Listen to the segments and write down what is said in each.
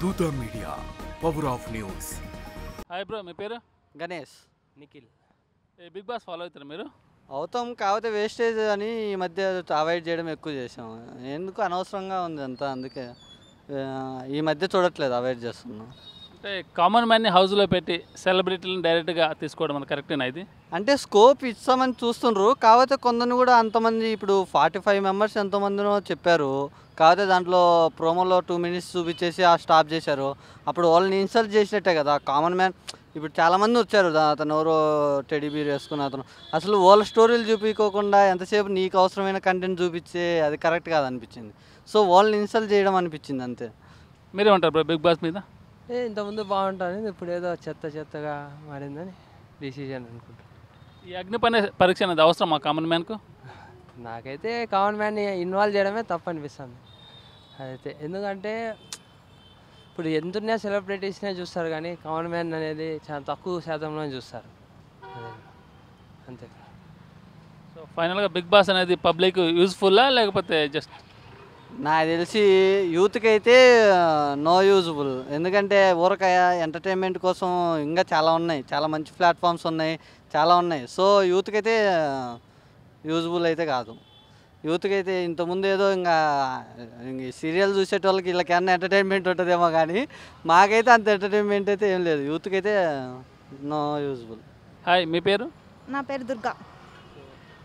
దూత media power of news. Hi bro, మీ పేరు? Ganesh. Nikhil. Bigg Boss follow అవుతారు మీరు? అవుతాం, కాకపోతే వేస్టేజ్ అని ఈ మధ్య అవాయిడ్ చేయడం ఎక్కువ చేసాం. ఎందుకు అనవసరంగా ఉంది అంతా, అందుకే ఈ మధ్య చూడట్లేదు, అవాయిడ్ చేస్తున్నాం. అంటే కామన్ మ్యాన్ని హౌస్లో పెట్టి సెలబ్రిటీలను డైరెక్ట్గా తీసుకోవడం మన కరెక్టేనా ఇది? అంటే స్కోప్ ఇస్తామని చూస్తుండ్రు, కాకపోతే కొందరిని కూడా అంతమంది ఇప్పుడు 45 మెంబర్స్ ఎంతమందినో చెప్పారు, కాకపోతే దాంట్లో ప్రోమోలో 2 minutes చూపించేసి స్టాప్ చేశారు. అప్పుడు వాళ్ళని ఇన్సల్ట్ చేసినట్టే కదా. కామన్ మ్యాన్ ఇప్పుడు చాలామంది వచ్చారు, అతను ఎవరో టెడీ బీర్ వేసుకున్న అతను, అసలు వాళ్ళ స్టోరీలు చూపించుకోకుండా ఎంతసేపు నీకు అవసరమైన కంటెంట్ చూపించే అది కరెక్ట్ కాదనిపించింది. సో వాళ్ళని ఇన్సల్ట్ చేయడం అనిపించింది అంతే. మీరేమంటారు బ్రో బిగ్ బాస్ మీద? ఇంతకుముందు బాగుంటుంది, ఇప్పుడు ఏదో చెత్తగా మారిందని డిసిజన్ అనుకుంటా. ఈ అగ్ని పరీక్ష అనేది అవసరం మా కామన్ మ్యాన్కు? నాకైతే కామన్ మ్యాన్ని ఇన్వాల్వ్ చేయడమే తప్పు అనిపిస్తుంది. అదైతే ఎందుకంటే ఇప్పుడు ఎంతున్నా సెలబ్రిటీస్నే చూస్తారు, కానీ కామన్ మ్యాన్ అనేది చాలా తక్కువ శాతంలో చూస్తారు. అంతే. సో ఫైనల్గా బిగ్ బాస్ అనేది పబ్లిక్ యూజ్ఫుల్లా లేకపోతే జస్ట్? నాకు తెలిసి యూత్కి అయితే నో యూజబుల్. ఎందుకంటే ఊరకాయ ఎంటర్టైన్మెంట్ కోసం ఇంకా చాలా ఉన్నాయి, చాలా మంచి ప్లాట్ఫామ్స్ ఉన్నాయి, చాలా ఉన్నాయి. సో యూత్కి అయితే యూజబుల్ అయితే కాదు. యూత్కి అయితే ఇంతకుముందు ఏదో ఇంకా సీరియల్ చూసేటోళ్ళకి వీళ్ళకన్నా ఎంటర్టైన్మెంట్ ఉంటుందేమో, కానీ మాకైతే అంత ఎంటర్టైన్మెంట్ అయితే ఏం లేదు. యూత్కి అయితే నో యూజబుల్. హాయ్, మీ పేరు? నా పేరు దుర్గా.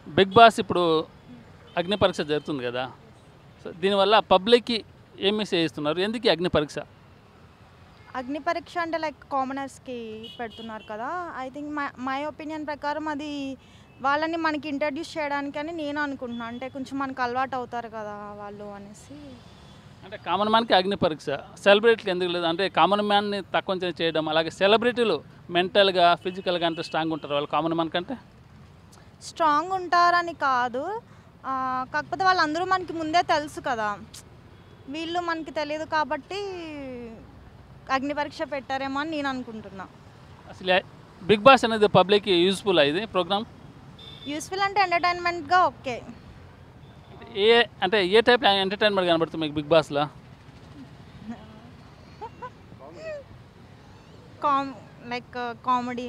బిగ్ బాస్ ఇప్పుడు అగ్ని పరీక్ష జరుగుతుంది కదా, సో దీనివల్ల పబ్లిక్కి ఏం మెసేజ్ ఇస్తున్నారు? ఎందుకు ఈ అగ్ని పరీక్ష? అగ్ని పరీక్ష అంటే లైక్ కామనర్స్కి పెడుతున్నారు కదా. ఐ థింక్ మై ఒపీనియన్ ప్రకారం అది వాళ్ళని మనకి ఇంట్రడ్యూస్ చేయడానికని నేను అనుకుంటున్నాను. అంటే కొంచెం మనకు అలవాటు అవుతారు కదా వాళ్ళు అనేసి. అంటే కామన్ మ్యాన్కి అగ్ని పరీక్ష, సెలబ్రిటీలు ఎందుకు లేదు? అంటే కామన్ మ్యాన్ని తక్కువ చేయడం, అలాగే సెలబ్రిటీలు మెంటల్గా ఫిజికల్గా అంటే స్ట్రాంగ్ ఉంటారు వాళ్ళు కామన్ మ్యాన్ కంటే? స్ట్రాంగ్ ఉంటారని కాదు, కాకపోతే వాళ్ళందరూ మనకి ముందే తెలుసు కదా, వీళ్ళు మనకి తెలియదు కాబట్టి అగ్ని పరీక్ష పెట్టారేమో అని నేను అనుకుంటున్నా. అసలు బిగ్ బాస్ అనేది పబ్లిక్కి యూస్ఫుల్ ఇది ప్రోగ్రామ్? యూస్ఫుల్ అంటే ఎంటర్టైన్మెంట్గా ఓకే. అంటే ఏ టైప్ ఎంటర్టైన్మెంట్ కనబడుతుంది మీకు బిగ్ బాస్లో? Like comedy.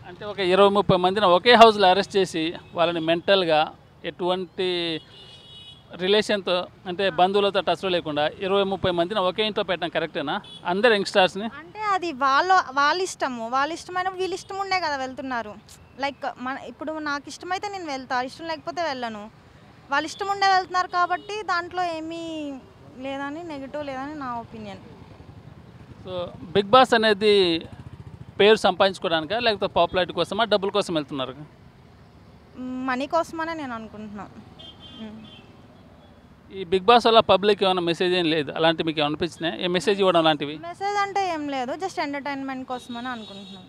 అంటే ఒక 20-30 మందిని ఒకే హౌస్లో అరెస్ట్ చేసి వాళ్ళని మెంటల్గా ఎటువంటి రిలేషన్తో అంటే బంధువులతో టచ్లో లేకుండా 20-30 మందిని ఒకే ఇంట్లో పెట్టడం కరెక్టేనా? అందరు యంగ్స్టర్స్ని అంటే అది వాళ్ళ ఇష్టమైన వీళ్ళ ఇష్టం ఉండే కదా వెళ్తున్నారు. లైక్ ఇప్పుడు నాకు ఇష్టమైతే నేను వెళ్తా, ఇష్టం లేకపోతే వెళ్ళను. వాళ్ళ ఇష్టం ఉండే వెళ్తున్నారు కాబట్టి దాంట్లో ఏమీ లేదని, నెగిటివ్ లేదని నా ఒపీనియన్. సో బిగ్ బాస్ అనేది పేరు సంపాదించుకోవడానికా లేకపోతే పాపులారిటీ కోసమా, డబ్బుల కోసం వెళ్తున్నారు? మనీ కోసమనే నేను అనుకుంటున్నాను. ఈ బిగ్ బాస్ వల్ల పబ్లిక్ ఏమైనా మెసేజ్ ఏం లేదు అలాంటివి మీకు అనిపించినాయి? ఏ మెసేజ్ ఇవ్వడం అలాంటివి? మెసేజ్ అంటే ఏం లేదు, జస్ట్ ఎంటర్టైన్మెంట్ కోసమని అనుకుంటున్నాను.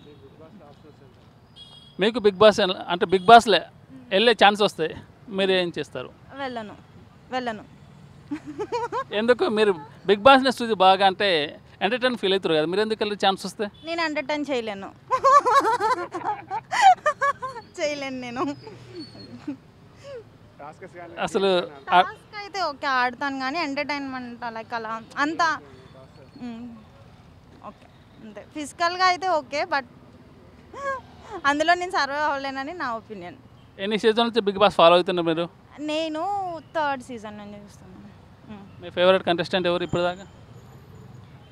మీకు బిగ్ బాస్ అంటే బిగ్ బాస్లే వెళ్ళే ఛాన్స్ వస్తాయి, మీరు ఏం చేస్తారు? వెళ్ళను. ఎందుకు? మీరు బిగ్ బాస్ని చూసి బాగా అంటే ఎంటర్టైన్ ఫీల్ అవుతారు కదా, మీరు ఎందుకు వెళ్ళే ఛాన్స్ వస్తే? నేను ఎంటర్టైన్ చేయలేను నేను. అసలు టాస్క్ అయితే ఓకే ఆడతాను, కానీ ఎంటర్టైన్మెంట్ లైక్ అలా అంతా ఓకే అంతే. ఫిజికల్గా అయితే ఓకే, బట్ అందులో నేను సర్వైవ్ అవ్వలేనని నా ఒపీనియన్. ఎన్ని సీజన్ నుంచి బిగ్ బాస్ ఫాలో అవుతున్నారు మీరు? నేను 3rd సీజన్ నుంచి చూస్తున్నాను. మీ ఫేవరెట్ కంటెస్టెంట్ ఎవరు ఇప్పుడు దాకా?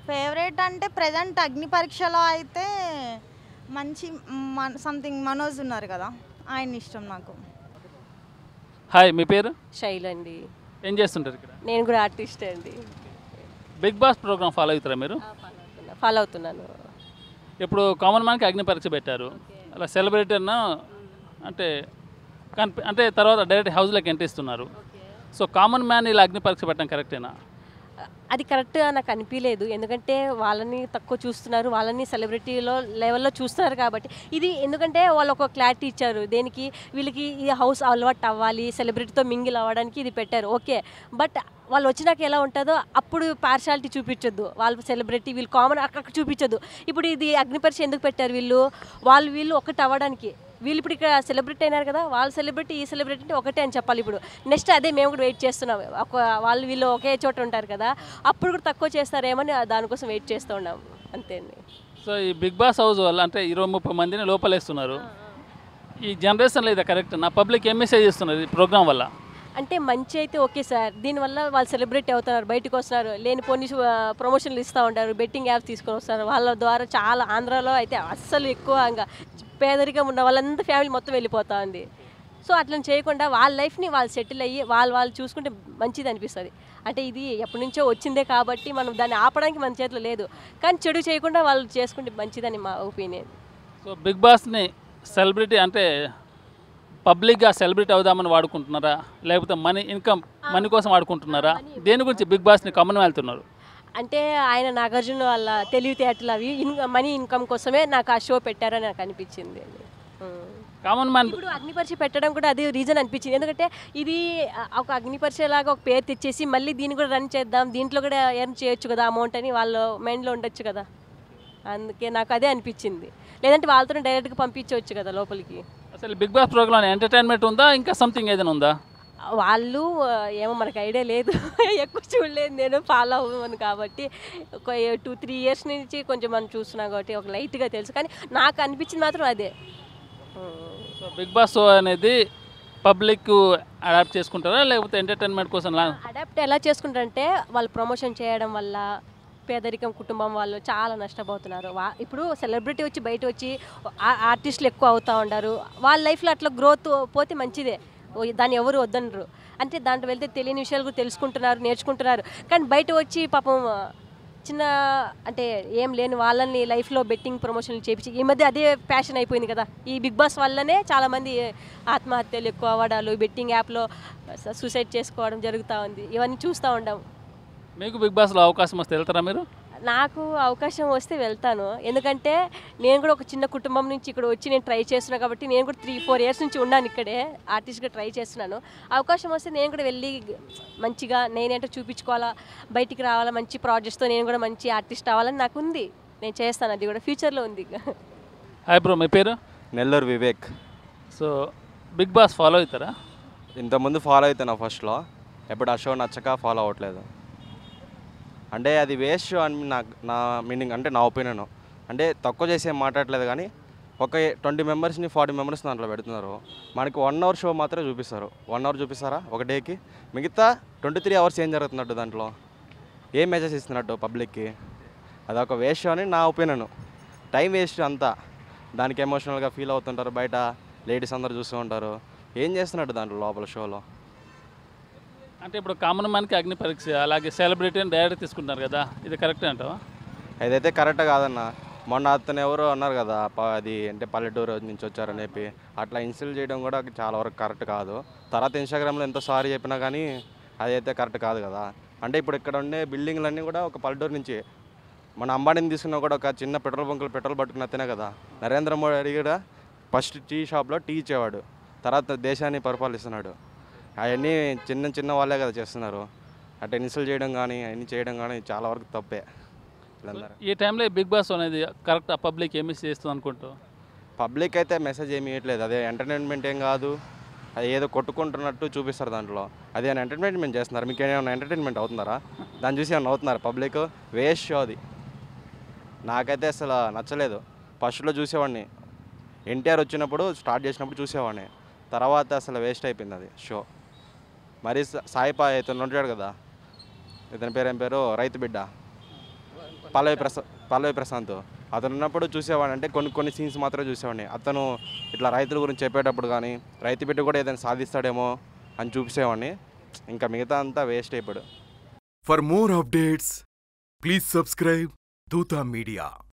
ఫేవరెట్ అంటే ప్రజెంట్ అగ్ని పరీక్షలో అయితే మంచి సంథింగ్ మనోజ్ ఉన్నారు కదా, ఆయన ఇష్టం నాకు. హాయ్, మీ పేరు? శైల్ అండి. ఏం చేస్తుంటారు ఇక్కడ? నేను కూడా ఆర్టిస్ట్ అండి. బిగ్ బాస్ ప్రోగ్రామ్ ఫాలో అవుతారా మీరు? ఫాలో అవుతున్నాను. ఇప్పుడు కామన్ మ్యాన్కి అగ్ని పరీక్ష పెట్టారు, అలా సెలబ్రిటీ అన్న అంటే తర్వాత డైరెక్ట్ హౌస్లోకి ఎంట్రీ ఇస్తున్నారు. సో కామన్ మ్యాన్ ఇలా అగ్ని పరీక్ష పెట్టడం కరెక్టేనా? అది కరెక్ట్గా నాకు అనిపించలేదు, ఎందుకంటే వాళ్ళని తక్కువ చూస్తున్నారు, వాళ్ళని సెలబ్రిటీలో లెవెల్లో చూస్తున్నారు కాబట్టి. ఇది ఎందుకంటే వాళ్ళు ఒక క్లారిటీ ఇచ్చారు, దేనికి వీళ్ళకి ఈ హౌస్ అలవాటు అవ్వాలి, సెలబ్రిటీతో మింగిల్ అవ్వడానికి ఇది పెట్టారు, ఓకే. బట్ వాళ్ళు వచ్చినాక ఎలా ఉంటుందో అప్పుడు పార్షాలిటీ చూపించొద్దు, వాళ్ళు సెలబ్రిటీ వీళ్ళు కామన్ అక్కడ చూపించొద్దు. ఇప్పుడు ఇది అగ్ని పరీక్ష ఎందుకు పెట్టారు? వీళ్ళు ఒకటి అవ్వడానికి, వీళ్ళు ఇప్పుడు ఇక్కడ సెలబ్రిటీ అయినారు కదా, వాళ్ళు సెలబ్రిటీ ఈ సెలబ్రిటీ అంటే ఒకటే అని చెప్పాలి. ఇప్పుడు నెక్స్ట్ అదే మేము కూడా వెయిట్ చేస్తున్నాం. వాళ్ళు వీళ్ళు ఒకే చోట ఉంటారు కదా, అప్పుడు కూడా తక్కువ చేస్తారేమని దానికోసం వెయిట్ చేస్తూ ఉన్నాం అంతే అండి. సో ఈ బిగ్ బాస్ హౌస్ వల్ల అంటే 20-30 మందిని లోపలేస్తున్నారు. ఈ జనరేషన్లో ఇది కరెక్ట్ నా పబ్లిక్ ఏం మెసేజ్ ఇస్తున్నారు ఈ ప్రోగ్రామ్ వల్ల? అంటే మంచి అయితే ఓకే సార్, దీనివల్ల వాళ్ళు సెలబ్రిటీ అవుతున్నారు, బయటకు వస్తున్నారు, లేని కొన్ని ప్రమోషన్లు ఇస్తూ ఉంటారు, బెట్టింగ్ యాప్స్ తీసుకొని వస్తారు. వాళ్ళ ద్వారా చాలా ఆంధ్రాలో అయితే అస్సలు ఎక్కువ ఇంకా పేదరికం ఉన్న వాళ్ళంతా ఫ్యామిలీ మొత్తం వెళ్ళిపోతూ ఉంది. సో అట్లా చేయకుండా వాళ్ళ లైఫ్ని వాళ్ళు సెటిల్ అయ్యి వాళ్ళు చూసుకుంటే మంచిది అనిపిస్తుంది. అంటే ఇది ఎప్పటి నుంచో వచ్చిందే కాబట్టి మనం దాన్ని ఆపడానికి మన చేతిలో లేదు, కానీ చెడు చేయకుండా వాళ్ళు చేసుకుంటే మంచిదని మా ఒపీనియన్. సో బిగ్ బాస్ని సెలబ్రిటీ అంటే పబ్లిక్గా సెలబ్రిటీ అవుదామని వాడుకుంటున్నారా, లేకపోతే మనీ కోసం వాడుకుంటున్నారా? దేని గురించి బిగ్ బాస్ని కమ్మని వెళ్తున్నారు? అంటే ఆయన నాగార్జున వాళ్ళ తెలివితేటలు అవి మనీ ఇన్కమ్ కోసమే నాకు ఆ షో పెట్టారని నాకు అనిపించింది. కామన్ మ్యాన్ ఇప్పుడు అగ్నిపరీక్ష పెట్టడం కూడా అది రీజన్ అనిపించింది. ఎందుకంటే ఇది ఒక అగ్నిపరీక్ష లాగా ఒక పేరు తెచ్చేసి మళ్ళీ దీన్ని కూడా రన్ చేద్దాం, దీంట్లో కూడా ఎర్న్ చేయొచ్చు కదా అమౌంట్ అని వాళ్ళ మైండ్లో ఉండొచ్చు కదా, అందుకే నాకు అదే అనిపించింది. లేదంటే వాళ్ళతో డైరెక్ట్గా పంపించవచ్చు కదా లోపలికి. అసలు బిగ్ బాస్ ప్రోగ్రామ్ ఎంటర్టైన్మెంట్ ఉందా, ఇంకా సంథింగ్ ఏదైనా ఉందా? వాళ్ళు ఏమో మనకు ఐడియా లేదు, ఎక్కువ చూడలేదు, నేను ఫాలో అవ్వను కాబట్టి. ఒక 2-3 ఇయర్స్ నుంచి కొంచెం మనం చూస్తున్నాం కాబట్టి ఒక లైట్గా తెలుసు, కానీ నాకు అనిపించింది మాత్రం అదే. సో బిగ్ బాస్ షో అనేది పబ్లిక్ అడాప్ట్ చేసుకుంటారా, లేకపోతే ఎంటర్టైన్మెంట్ కోసం? అడాప్ట్ ఎలా చేసుకుంటారంటే వాళ్ళు ప్రమోషన్ చేయడం వల్ల పేదరికం కుటుంబం వాళ్ళు చాలా నష్టపోతున్నారు. ఇప్పుడు సెలబ్రిటీ వచ్చి బయట వచ్చి ఆర్టిస్టులు ఎక్కువ అవుతూ ఉంటారు, వాళ్ళ లైఫ్లో అట్లా గ్రోత్ పోతే మంచిదే, దాన్ని ఎవరు వద్దనరు. అంటే దాంట్లో వెళ్తే తెలియని విషయాలు కూడా తెలుసుకుంటున్నారు, నేర్చుకుంటున్నారు. కానీ బయట వచ్చి పాపం చిన్న అంటే ఏం లేని వాళ్ళని లైఫ్లో బెట్టింగ్ ప్రమోషన్లు చేపించి ఈ మధ్య అదే ప్యాషన్ అయిపోయింది కదా. ఈ బిగ్ బాస్ వల్లనే చాలామంది ఆత్మహత్యలు ఎక్కువ అవ్వడాలు, బెట్టింగ్ యాప్లో సూసైడ్ చేసుకోవడం జరుగుతూ ఉంది. ఇవన్నీ చూస్తూ ఉంటాం. మీకు బిగ్ బాస్లో అవకాశం వస్తే వెళ్తారా మీరు? నాకు అవకాశం వస్తే వెళ్తాను, ఎందుకంటే నేను కూడా ఒక చిన్న కుటుంబం నుంచి ఇక్కడ వచ్చి నేను ట్రై చేస్తున్నాను కాబట్టి. నేను కూడా 3-4 ఇయర్స్ నుంచి ఉన్నాను ఇక్కడే, ఆర్టిస్ట్గా ట్రై చేస్తున్నాను. అవకాశం వస్తే నేను కూడా వెళ్ళి మంచిగా నేనేంటో చూపించుకోవాలా, బయటికి రావాలా, మంచి ప్రాజెక్ట్స్తో నేను కూడా మంచి ఆర్టిస్ట్ అవ్వాలని నాకు ఉంది. నేను చేస్తాను, అది కూడా ఫ్యూచర్లో ఉంది. హాయ్ బ్రో, మీ పేరు? Nellore Vivek. So Bigg Boss follow అవుతారా? ఇంతకుముందు ఫాలో అవుతున్నా ఫస్ట్లో, ఎప్పుడు ఆ షో నచ్చక ఫాలో అవ్వట్లేదు. అంటే అది వేస్ట్ షో అని నా మీనింగ్, అంటే నా ఒపీనియన్. అంటే తక్కువ చేసే మాట్లాడలేదు, కానీ ఒక 20 మెంబర్స్ని 40 మెంబర్స్ దాంట్లో పెడుతున్నారు. మనకి 1 అవర్ షో మాత్రమే చూపిస్తారు. 1 అవర్ చూపిస్తారా ఒక డేకి? మిగతా 23 అవర్స్ ఏం జరుగుతున్నట్టు, దాంట్లో ఏం మెసేజ్ ఇస్తున్నట్టు పబ్లిక్కి? అదొక వేస్ట్ షో అని నా ఒపీనియన్. టైం వేస్ట్ అంతా, దానికి ఎమోషనల్గా ఫీల్ అవుతుంటారు. బయట లేడీస్ అందరూ చూస్తూ ఉంటారు. ఏం చేస్తున్నట్టు దాంట్లో లోపల షోలో? అంటే ఇప్పుడు కామన్ మ్యాన్కి అగ్ని పరీక్ష, అలాగే సెలబ్రిటీని డైరెక్ట్ తీసుకుంటున్నారు కదా, ఇది కరెక్టే అంటావా? అదైతే కరెక్ట్ కాదన్న. మొన్న అతను ఎవరో అన్నారు కదా, అది అంటే పల్లెటూరు నుంచి వచ్చారని చెప్పి, అట్లా ఇన్సల్ట్ చేయడం కూడా చాలా వరకు కరెక్ట్ కాదు. తర్వాత ఇన్స్టాగ్రామ్లో ఎంతో సారీ చెప్పినా కానీ అదైతే కరెక్ట్ కాదు కదా. అంటే ఇప్పుడు ఇక్కడ ఉండే బిల్డింగ్లన్నీ కూడా ఒక పల్లెటూరు నుంచి, మన అంబానీని తీసుకున్నా కూడా ఒక చిన్న పెట్రోల్ బంకులు పెట్రోల్ పట్టుకున్న అతనే కదా. నరేంద్ర మోడీ కూడా ఫస్ట్ టీ షాప్లో టీ ఇచ్చేవాడు, తర్వాత దేశాన్ని పరిపాలిస్తున్నాడు. అవన్నీ చిన్న వాళ్ళే కదా చేస్తున్నారు. అట్లా ఇన్సల్ట్ చేయడం కానీ అవన్నీ చేయడం కానీ చాలా వరకు తప్పే. ఈ టైంలో బిగ్ బాస్ అనేది కరెక్ట్ పబ్లిక్ ఏమి చేస్తుంది అనుకుంటావు? పబ్లిక్ అయితే మెసేజ్ ఏమి ఇవ్వట్లేదు. అదే ఎంటర్టైన్మెంట్ ఏం కాదు, అది ఏదో కొట్టుకుంటున్నట్టు చూపిస్తారు దాంట్లో. అదే ఎంటర్టైన్మెంట్ చేస్తున్నారు. మీకు ఏమైనా ఎంటర్టైన్మెంట్ అవుతున్నారా? దాన్ని చూసి ఏమైనా అవుతున్నారు పబ్లిక్? వేస్ట్ షో అది. నాకైతే అసలు నచ్చలేదు. ఫస్ట్లో చూసేవాడిని, ఎన్టీఆర్ వచ్చినప్పుడు స్టార్ట్ చేసినప్పుడు చూసేవాడిని. తర్వాత అసలు వేస్ట్ అయిపోయింది అది షో. మరి సాయిపా ఇతను ఉంటాడు కదా, ఇతని పేరు ఏం పేరు, రైతు బిడ్డ పల్లవి ప్రశాంత్, అతను ఉన్నప్పుడు చూసేవాడిని. అంటే కొన్ని సీన్స్ మాత్రమే చూసేవాడిని. అతను ఇట్లా రైతుల గురించి చెప్పేటప్పుడు కానీ రైతు బిడ్డ కూడా ఏదైనా సాధిస్తాడేమో అని చూసేవాడిని. ఇంకా మిగతా అంతా వేస్ట్ అయిపోయాడు. For more updates, please subscribe Dutta Media.